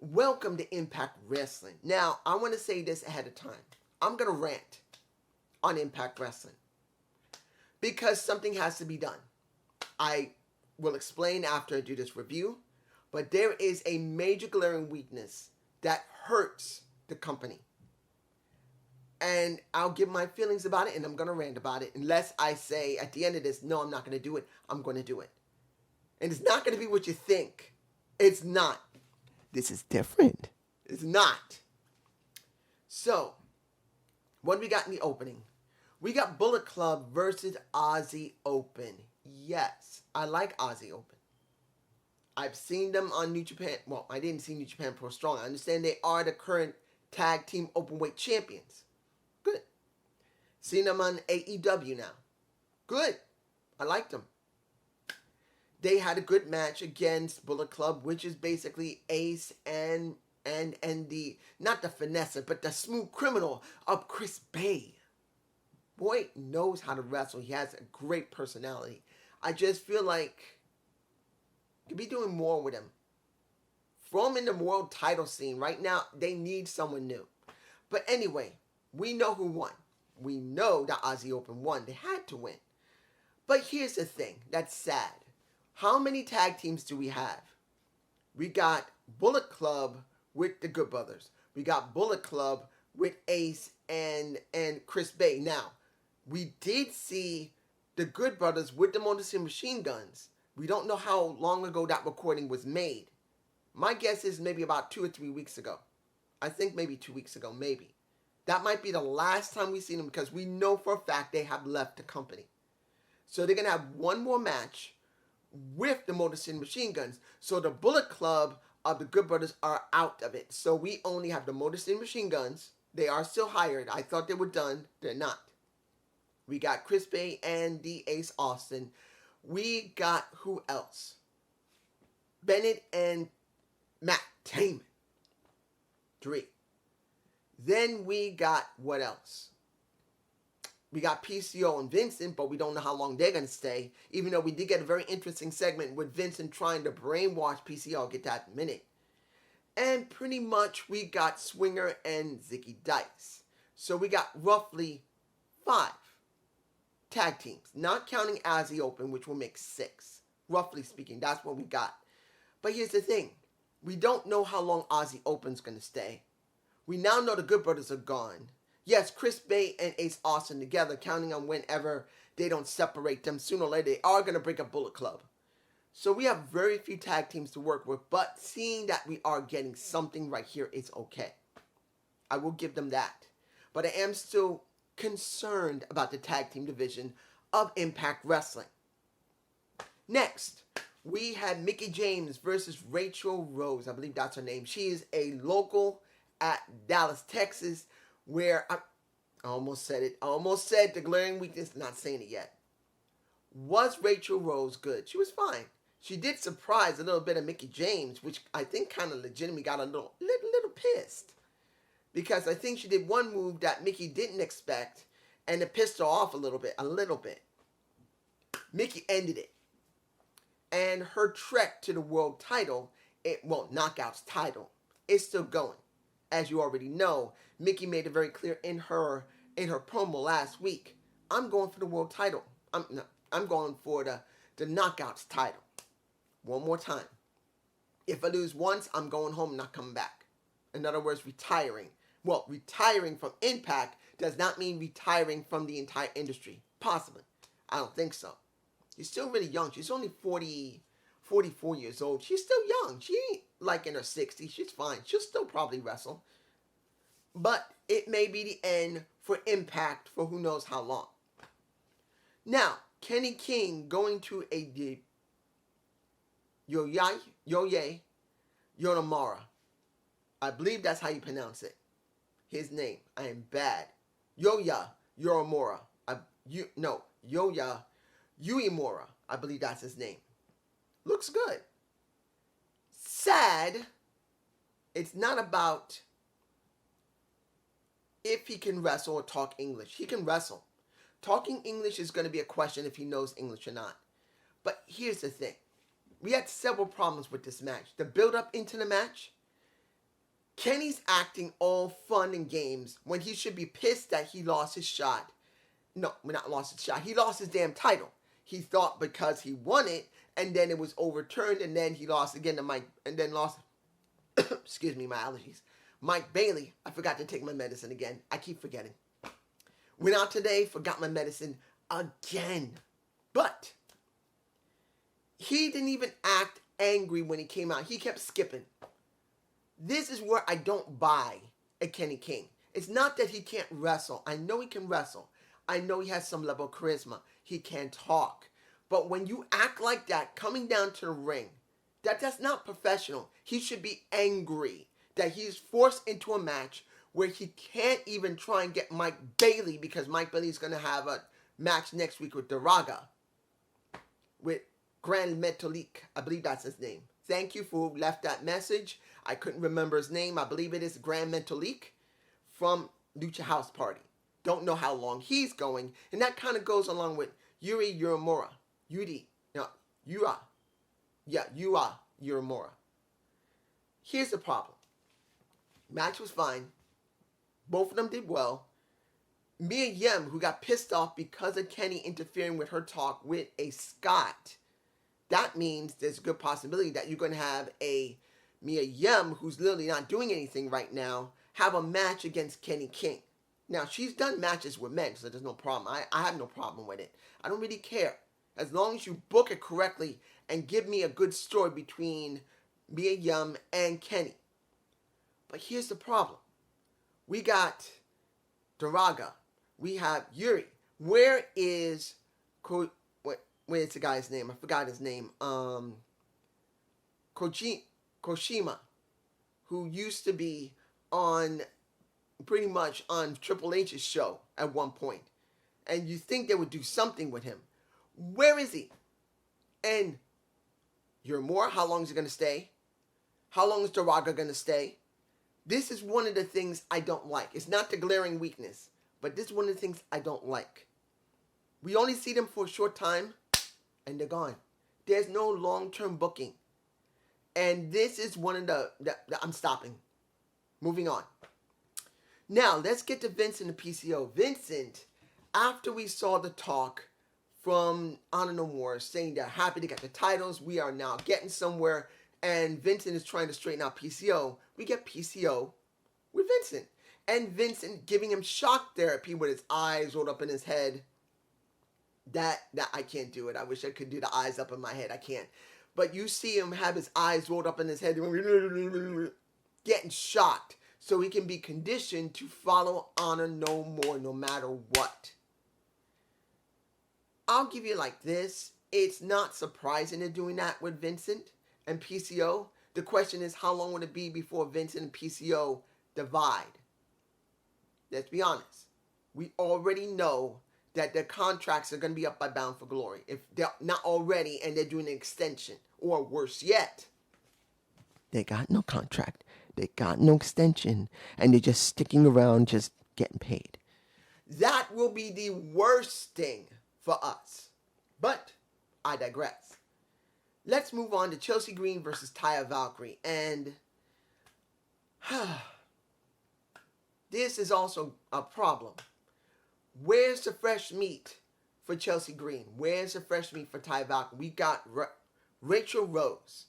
Welcome to Impact Wrestling. Now, I want to say this ahead of time. I'm going to rant on Impact Wrestling because something has to be done. I will explain after I do this review, but there is a major glaring weakness that hurts the company. And I'll give my feelings about it, and I'm going to rant about it unless I say at the end of this, no, I'm not going to do it. I'm going to do it. And it's not going to be what you think. It's not. This is different. It's not. So, what do we got in the opening? We got Bullet Club versus Ozzy Open. Yes, I like Ozzy Open. I've seen them on New Japan. Well, I didn't see New Japan Pro Strong. I understand they are the current tag team openweight champions. Good. Seen them on AEW now. Good. I liked them. They had a good match against Bullet Club, which is basically Ace and the, not the finesse, but the smooth criminal of Chris Bay. Boy knows how to wrestle. He has a great personality. I just feel like you could be doing more with him. Throw him in the world title scene. Right now, they need someone new. But anyway, we know who won. We know that Ozzy Open won. They had to win. But here's the thing that's sad. How many tag teams do we have? We got Bullet Club with the Good Brothers. We got Bullet Club with Ace and Chris Bay. Now, we did see the Good Brothers with the Motor City Machine Guns. We don't know how long ago that recording was made. My guess is maybe about 2 or 3 weeks ago. I think maybe 2 weeks ago, maybe. That might be the last time we've seen them because we know for a fact they have left the company. So they're going to have one more match with the Motor City Machine Guns. So the Bullet Club of the Good Brothers are out of it. So we only have the Motor City Machine Guns. They are still hired. I thought they were done. They're not. We got Chris Bay and the Ace Austin. We got who else? Bennett and Matt Damon. 3. Then we got what else? We got PCO and Vincent, but we don't know how long they're going to stay. Even though we did get a very interesting segment with Vincent trying to brainwash PCO. I'll get that in a minute. And pretty much we got Swinger and Zicky Dice. So we got roughly 5 tag teams. Not counting Ozzy Open, which will make 6. Roughly speaking, that's what we got. But here's the thing. We don't know how long Ozzy Open's going to stay. We now know the Good Brothers are gone. Yes, Chris Bay and Ace Austin together, counting on whenever they don't separate them. Sooner or later, they are going to break up Bullet Club. So we have very few tag teams to work with, but seeing that we are getting something right here is okay. I will give them that. But I am still concerned about the tag team division of Impact Wrestling. Next, we had Mickie James versus Rachel Rose. I believe that's her name. She is a local at Dallas, Texas, where I almost said it. I almost said the glaring weakness, not saying it yet. Was Rachel Rose good? She was fine. She did surprise a little bit of Mickie James, which I think kind of legitimately got a little pissed. Because I think she did one move that Mickie didn't expect, and it pissed her off a little bit. Mickie ended it. And her trek to the world title, Knockouts title, is still going. As you already know, Mickie made it very clear in her promo last week. I'm going for the world title. I'm going for the Knockouts title. One more time. If I lose once, I'm going home and not coming back. In other words, retiring. Well, retiring from Impact does not mean retiring from the entire industry. Possibly. I don't think so. She's still really young. She's only 44 years old. She's still young. She ain't like in her 60s. She's fine. She'll still probably wrestle. But it may be the end for Impact for who knows how long. Now, Kenny King going to a Yoya Yonemura. I believe that's how you pronounce it. His name. I am bad. Yoya Yonemura. Yoya Uemura. I believe that's his name. Looks good. Sad. It's not about if he can wrestle or talk English. He can wrestle. Talking English is going to be a question if he knows English or not. But here's the thing. We had several problems with this match. The build-up into the match, Kenny's acting all fun and games when he should be pissed that he lost his shot. No, not lost his shot. He lost his damn title. He thought because he won it, and then it was overturned, and then he lost again to Mike, and then lost, excuse me, my allergies. Mike Bailey. I forgot to take my medicine again. I keep forgetting. Went out today, forgot my medicine again. But he didn't even act angry when he came out. He kept skipping. This is where I don't buy a Kenny King. It's not that he can't wrestle. I know he can wrestle. I know he has some level of charisma. He can talk. But when you act like that, coming down to the ring, that's not professional. He should be angry that he's forced into a match where he can't even try and get Mike Bailey, because Mike Bailey's going to have a match next week with Daraga, with Grand Metalik. I believe that's his name. Thank you for who left that message. I couldn't remember his name. I believe it is Grand Metalik from Lucha House Party. Don't know how long he's going. And that kind of goes along with Yuri Uemura. Uemura. Here's the problem. Match was fine. Both of them did well. Mia Yim, who got pissed off because of Kenny interfering with her talk with a Scot. That means there's a good possibility that you're going to have a Mia Yim, who's literally not doing anything right now, have a match against Kenny King. Now, she's done matches with men, so there's no problem. I have no problem with it. I don't really care. As long as you book it correctly and give me a good story between Mia Yim and Kenny. But here's the problem. We got Daraga. We have Yuri. Where is where's the guy's name? I forgot his name. Koshima, who used to be on pretty much on Triple H's show at one point. And you think they would do something with him. Where is he? And Uemura, how long is he going to stay? How long is Daraga going to stay? This is one of the things I don't like. It's not the glaring weakness, but this is one of the things I don't like. We only see them for a short time, and they're gone. There's no long-term booking. And this is one of the I'm stopping. Moving on. Now, let's get to Vincent and PCO. Vincent, after we saw the talk from Honor No More saying they're happy to get the titles, we are now getting somewhere, and Vincent is trying to straighten out PCO, we get PCO with Vincent. And Vincent giving him shock therapy with his eyes rolled up in his head. That I can't do it. I wish I could do the eyes up in my head. I can't. But you see him have his eyes rolled up in his head, getting shocked, so he can be conditioned to follow Honor No More no matter what. I'll give you like this. It's not surprising they're doing that with Vincent and PCO. The question is, how long would it be before Vincent and PCO divide? Let's be honest. We already know that their contracts are going to be up by Bound for Glory. If they're not already and they're doing an extension. Or worse yet, they got no contract. They got no extension. And they're just sticking around, just getting paid. That will be the worst thing for us. But I digress. Let's move on to Chelsea Green versus Taya Valkyrie. And this is also a problem. Where's the fresh meat for Chelsea Green? Where's the fresh meat for Taya Valkyrie? We got Rachel Rose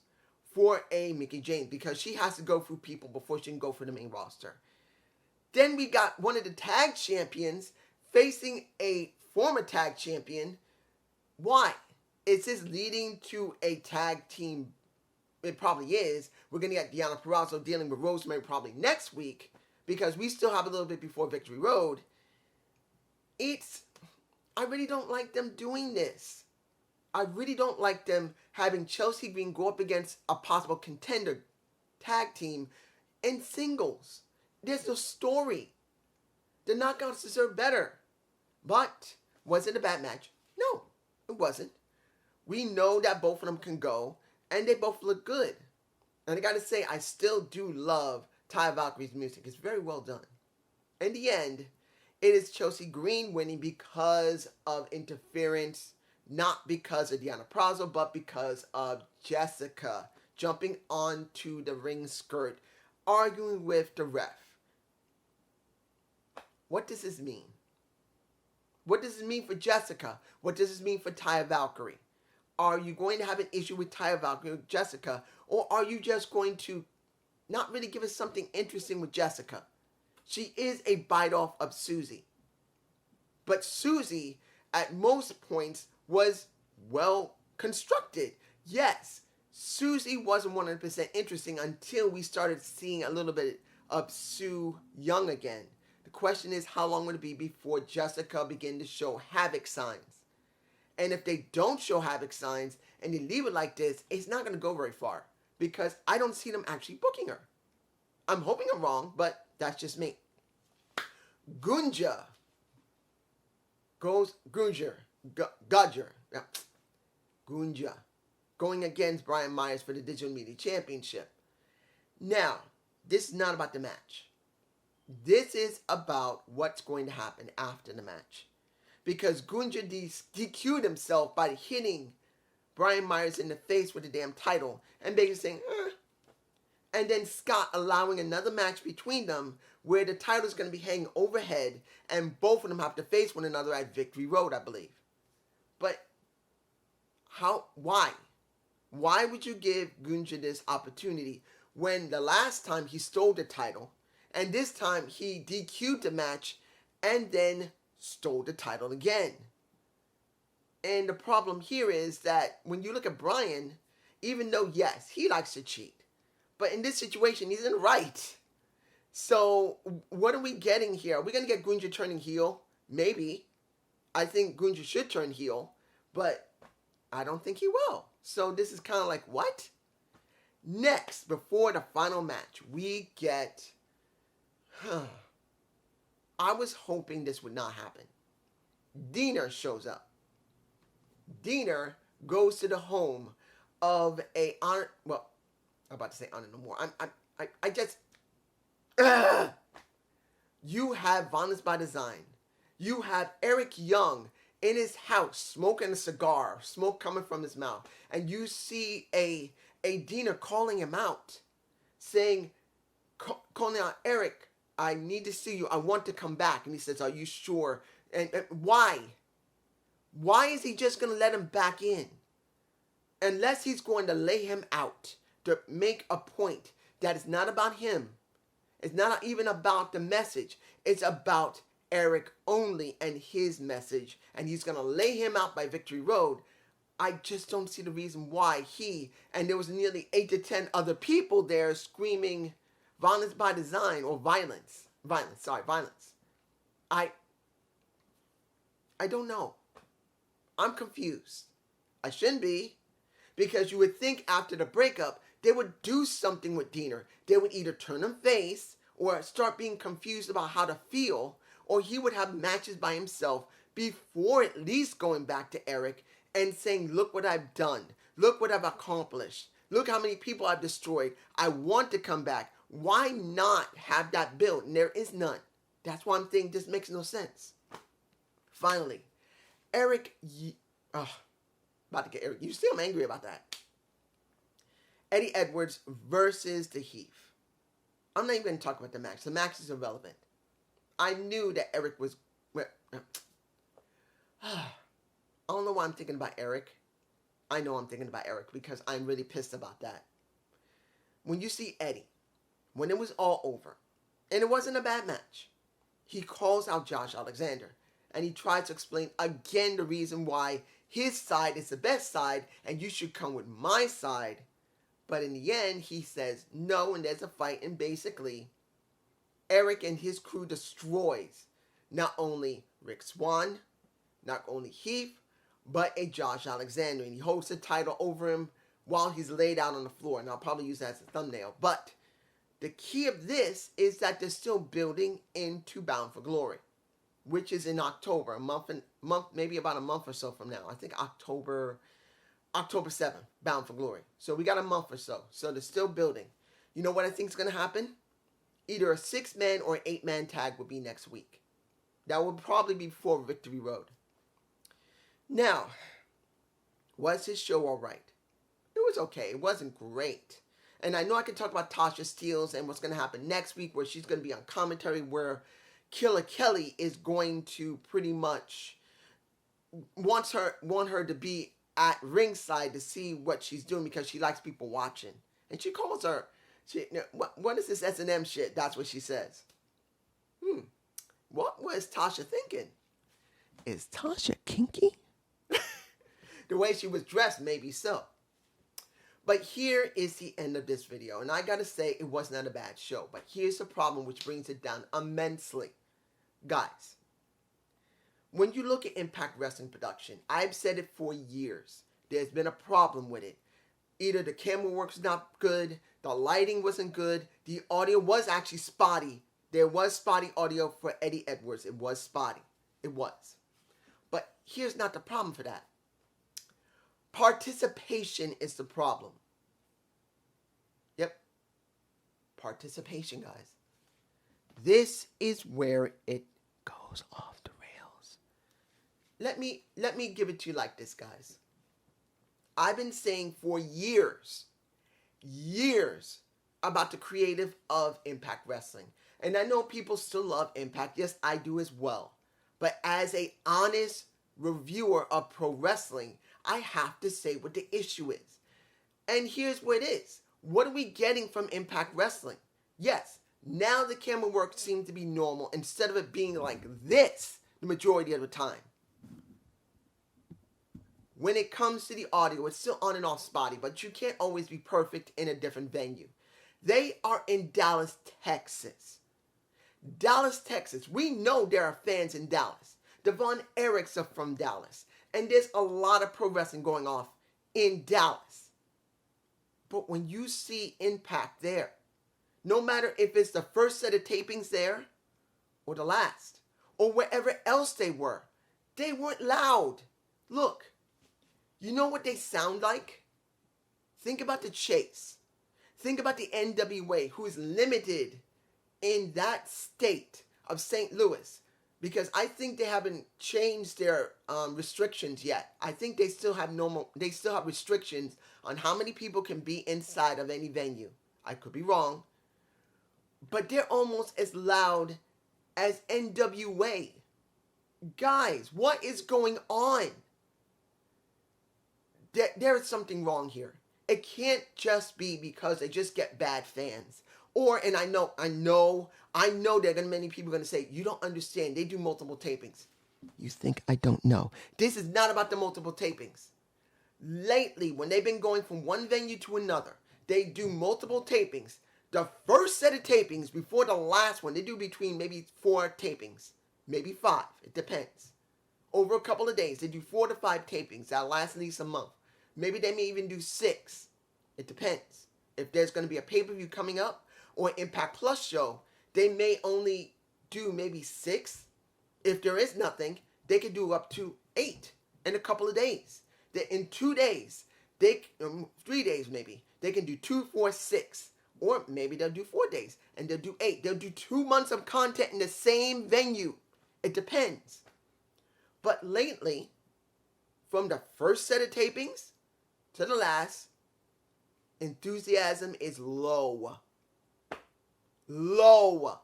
for a Mickie James because she has to go through people before she can go for the main roster. Then we got one of the tag champions facing a former tag champion. Why? Is this leading to a tag team? It probably is. We're going to get Deonna Purrazzo dealing with Rosemary probably next week because we still have a little bit before Victory Road. I really don't like them doing this. I really don't like them having Chelsea Green go up against a possible contender tag team in singles. There's no story. The Knockouts deserve better. But, was it a bad match? No, it wasn't. We know that both of them can go, and they both look good. And I gotta say, I still do love Taya Valkyrie's music. It's very well done. In the end, it is Chelsea Green winning because of interference, not because of Deonna Purrazzo, but because of Jessica jumping onto the ring skirt arguing with the ref. What does this mean? What does this mean for Jessica? What does this mean for Taya Valkyrie? Are you going to have an issue with Taya Valkyrie or Jessica? Or are you just going to not really give us something interesting with Jessica? She is a bite off of Susie. But Susie, at most points, was well constructed. Yes, Susie wasn't 100% interesting until we started seeing a little bit of Sue Young again. The question is, how long will it be before Jessica begin to show havoc signs? And if they don't show havoc signs and they leave it like this, it's not going to go very far because I don't see them actually booking her. I'm hoping I'm wrong, but that's just me. Gunja going against Brian Myers for the Digital Media Championship. Now, this is not about the match. This is about what's going to happen after the match. Because Gunja DQ'd himself by hitting Brian Myers in the face with the damn title and basically saying, and then Scott allowing another match between them where the title is going to be hanging overhead and both of them have to face one another at Victory Road, I believe. But why? Why would you give Gunja this opportunity when the last time he stole the title and this time he DQ'd the match and then stole the title again? And the problem here is that when you look at Brian, even though, yes, he likes to cheat, but in this situation, he's in the right. So what are we getting here? Are we going to get Gunja turning heel? Maybe. I think Gunja should turn heel, but I don't think he will. So this is kind of like, what? Next, before the final match, we get... I was hoping this would not happen. Diener shows up. Diener goes to the home of a honor... Well, I'm about to say honor no more. I just... You have Violence by Design. You have Eric Young in his house smoking a cigar, smoke coming from his mouth. And you see a Diener calling him out, saying, calling out, Eric, I need to see you. I want to come back. And he says, are you sure? And why? Why is he just going to let him back in? Unless he's going to lay him out to make a point that it's not about him. It's not even about the message. It's about Eric only and his message. And he's going to lay him out by Victory Road. I just don't see the reason why he, and there was nearly 8 to 10 other people there screaming Violence by Design or violence. Violence. I don't know. I'm confused. I shouldn't be. Because you would think after the breakup, they would do something with Diener. They would either turn him face or start being confused about how to feel, or he would have matches by himself before at least going back to Eric and saying, look what I've done. Look what I've accomplished. Look how many people I've destroyed. I want to come back. Why not have that build? And there is none. That's why I'm thinking this makes no sense. Finally, Eric... about to get Eric. You see I'm angry about that. Eddie Edwards versus the Heath. I'm not even going to talk about the match. The match is irrelevant. I knew that Eric was... I don't know why I'm thinking about Eric. I know I'm thinking about Eric because I'm really pissed about that. When you see Eddie, when it was all over, and it wasn't a bad match, he calls out Josh Alexander. And he tries to explain again the reason why his side is the best side and you should come with my side. But in the end, he says no, and there's a fight. And basically, Eric and his crew destroys not only Rick Swann, not only Heath, but a Josh Alexander. And he holds the title over him while he's laid out on the floor. And I'll probably use that as a thumbnail. But the key of this is that they're still building into Bound for Glory, which is in October, maybe about a month or so from now. I think October 7th, Bound for Glory. So we got a month or so. So they're still building. You know what I think is going to happen? Either a 6-man or an 8-man tag will be next week. That will probably be before Victory Road. Now, was his show all right? It was okay. It wasn't great. And I know I can talk about Tasha Steelz and what's going to happen next week, where she's going to be on commentary, where Killer Kelly is going to pretty much want her to be at ringside to see what she's doing, because she likes people watching. And she calls her, what is this S&M shit? That's what she says. What was Tasha thinking? Is Tasha kinky? The way she was dressed, maybe so. But here is the end of this video. And I gotta say, it was not a bad show. But here's the problem, which brings it down immensely. Guys, when you look at Impact Wrestling production, I've said it for years. There's been a problem with it. Either the camera work's not good, the lighting wasn't good, the audio was actually spotty. There was spotty audio for Eddie Edwards. It was spotty. It was. But here's not the problem for that. Participation is the problem. Yep. Participation, guys. This is where it goes off the rails. Let me give it to you like this, guys. I've been saying for years about the creative of Impact Wrestling. And I know people still love Impact. Yes, I do as well. But as an honest reviewer of pro wrestling, I have to say what the issue is. And here's what it is. What are we getting from Impact Wrestling? Yes, now the camera work seems to be normal instead of it being like this the majority of the time. When it comes to the audio, it's still on and off spotty, but you can't always be perfect in a different venue. They are in Dallas, Texas. Dallas, Texas. We know there are fans in Dallas. Devon Erics are from Dallas. And there's a lot of pro wrestling going off in Dallas. But when you see Impact there, no matter if it's the first set of tapings there, or the last, or wherever else they weren't loud. Look, you know what they sound like? Think about the Chase. Think about the NWA, who is limited in that state of St. Louis. Because I think they haven't changed their restrictions yet. I think they still have restrictions on how many people can be inside of any venue. I could be wrong. But they're almost as loud as NWA. Guys, what is going on? There is something wrong here. It can't just be because they just get bad fans. Or, and I know there are many people going to say, you don't understand, they do multiple tapings. You think I don't know. This is not about the multiple tapings. Lately, when they've been going from one venue to another, they do multiple tapings. The first set of tapings before the last one, they do between maybe 4 tapings, maybe 5, it depends. Over a couple of days, they do 4 to 5 tapings. That'll last at least a month. Maybe they may even do 6. It depends. If there's going to be a pay-per-view coming up, or an Impact Plus show, they may only do maybe 6. If there is nothing, they could do up to 8 in a couple of days. In 2 days, 3 days maybe, they can do 2, 4, 6. Or maybe they'll do 4 days, and they'll do 8. They'll do 2 months of content in the same venue. It depends. But lately, from the first set of tapings to the last, enthusiasm is low. Low.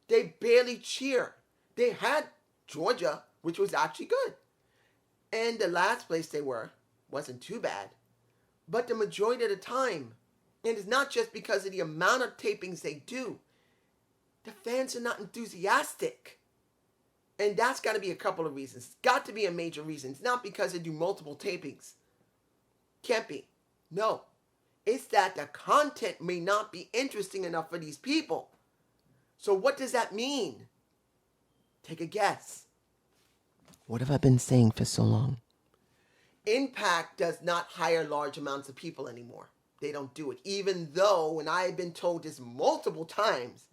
They barely cheer. They had Georgia, which was actually good. And the last place they wasn't too bad. But the majority of the time, and it's not just because of the amount of tapings they do, the fans are not enthusiastic. And that's got to be a couple of reasons. It's got to be a major reason. It's not because they do multiple tapings. Can't be. No. It's that the content may not be interesting enough for these people. So what does that mean? Take a guess. What have I been saying for so long? Impact does not hire large amounts of people anymore. They don't do it. Even though, and I have been told this multiple times,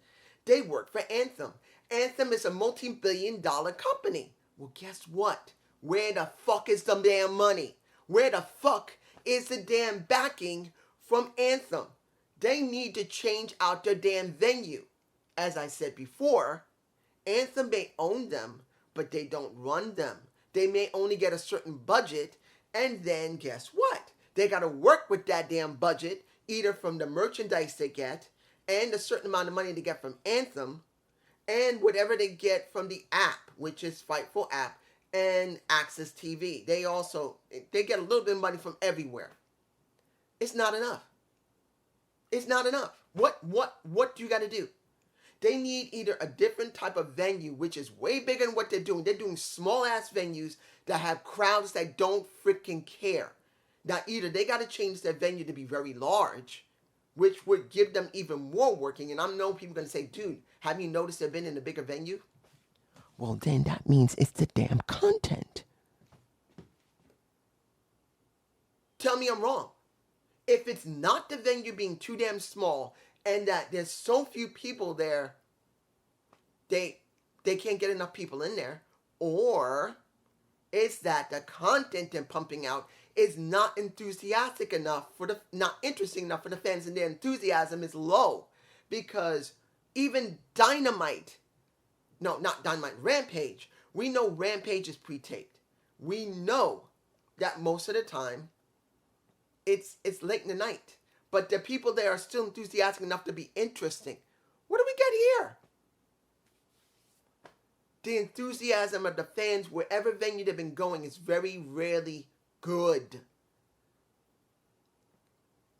they work for Anthem. Anthem is a multi-billion-dollar company. Well, guess what? Where the fuck is the damn money? Where the fuck is the damn backing from Anthem? They need to change out their damn venue. As I said before, Anthem may own them, but they don't run them. They may only get a certain budget, and then guess what? They got to work with that damn budget either from the merchandise they get and a certain amount of money they get from Anthem and whatever they get from the app, which is Fightful app and Access TV. They get a little bit of money from everywhere. It's not enough. It's not enough. What do you got to do? They need either a different type of venue, which is way bigger than what they're doing. They're doing small ass venues that have crowds that don't freaking care. Now, either they got to change their venue to be very large, which would give them even more working. And I know people going to say, dude, have you noticed they've been in a bigger venue? Well, then that means it's the damn content. Tell me I'm wrong. If it's not the venue being too damn small and that there's so few people there, they can't get enough people in there, or it's that the content they're pumping out is not enthusiastic enough not interesting enough for the fans, and their enthusiasm is low, because even Rampage, we know Rampage is pre-taped. We know that most of the time it's late in the night, but the people there are still enthusiastic enough to be interesting. What do we get here? The enthusiasm of the fans, wherever venue they've been going, is very rarely good.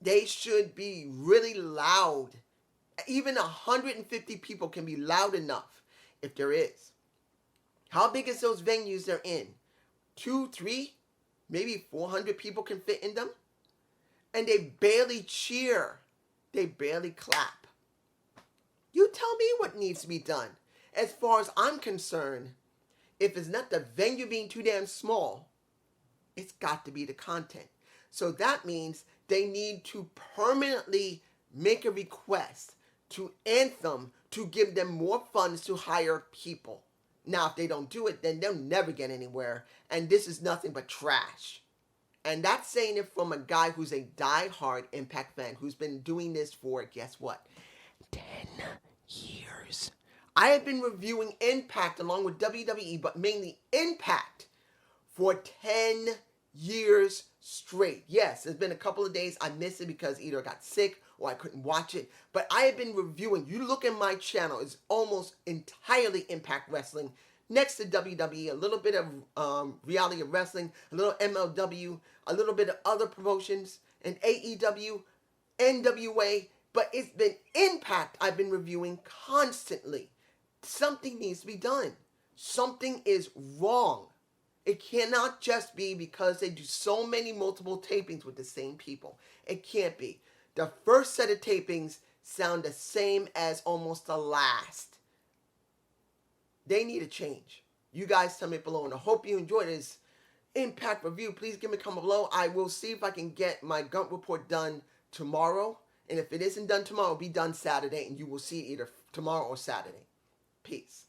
They should be really loud. Even 150 people can be loud enough, if there is. How big is those venues they're in? 2, 3, maybe 400 people can fit in them? And they barely cheer. They barely clap. You tell me what needs to be done. As far as I'm concerned, if it's not the venue being too damn small, it's got to be the content. So that means they need to permanently make a request to Anthem to give them more funds to hire people. Now, if they don't do it, then they'll never get anywhere. And this is nothing but trash. And that's saying it from a guy who's a die-hard Impact fan who's been doing this for, guess what, 10 years. I have been reviewing Impact along with WWE, but mainly Impact, for 10 years straight. Yes, there's been a couple of days I missed it because either I got sick or I couldn't watch it. But I have been reviewing. You look at my channel, it's almost entirely Impact Wrestling. Next to WWE, a little bit of reality of wrestling, a little MLW, a little bit of other promotions, and AEW, NWA. But it's been Impact I've been reviewing constantly. Something needs to be done. Something is wrong. It cannot just be because they do so many multiple tapings with the same people. It can't be. The first set of tapings sound the same as almost the last. They need a change. You guys tell me below, and I hope you enjoyed this Impact review. Please give me a comment below. I will see if I can get my Gump report done tomorrow. And if it isn't done tomorrow, it'll be done Saturday, and you will see it either tomorrow or Saturday. Peace.